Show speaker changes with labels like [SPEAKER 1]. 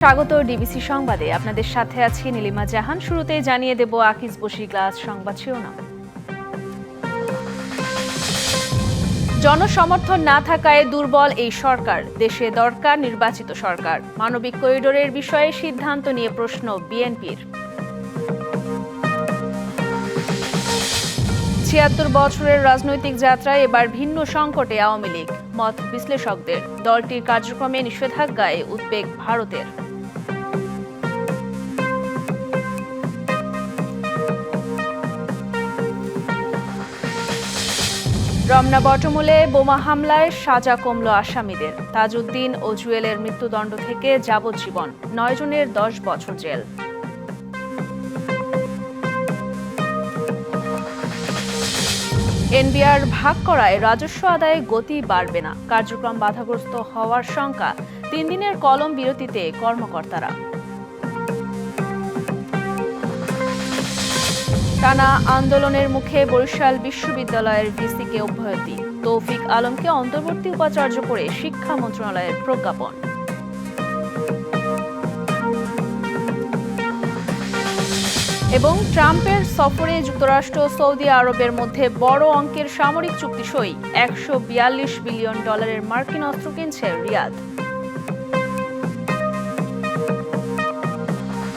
[SPEAKER 1] স্বাগত ডিবিসি সংবাদে। আপনাদের সাথে আছি নীলিমা জাহান। শুরুতেই জানিয়ে দেব আকিজ বশির গ্লাস সংবাদ শিরোনাম। জনসমর্থন না থাকায় দুর্বল এই সরকার, দেশে দরকার নির্বাচিত সরকার। মানবিক করিডোরের বিষয়ে সিদ্ধান্ত নিয়ে প্রশ্ন বিএনপির। ৭৬ বছরের রাজনৈতিক যাত্রায় এবার ভিন্ন সংকটে আওয়ামী লীগ, মত বিশ্লেষকদের। দলটির কার্যক্রমে নিষেধাজ্ঞায় উদ্বেগ ভারতের। রমনা বটমূলে বোমা হামলায় সাজা কমল আসামিদের। তাজউদ্দিন ও জুয়েলের মৃত্যুদণ্ড থেকে যাবজ্জীবন, ৯ জনের ১০ বছর জেল। এনবিআর ভাগ করায় রাজস্ব আদায়ে গতি বাড়বে না, কার্যক্রম বাধাগ্রস্ত হওয়ার শঙ্কা। ৩ দিনের কলম বিরতিতে কর্মকর্তারা। টানা আন্দোলনের মুখে বরিশাল বিশ্ববিদ্যালয়ের ভিসিকে অব্যাহতি। তৌফিক আলমকে অন্তর্বর্তী উপাচার্য করে শিক্ষা মন্ত্রণালয়ের প্রজ্ঞাপন। এবং ট্রাম্পের সফরে যুক্তরাষ্ট্র সৌদি আরবের মধ্যে বড় অঙ্কের সামরিক চুক্তি সই। $১৪২ বিলিয়ন মার্কিন অস্ত্র কিনছে রিয়াদ।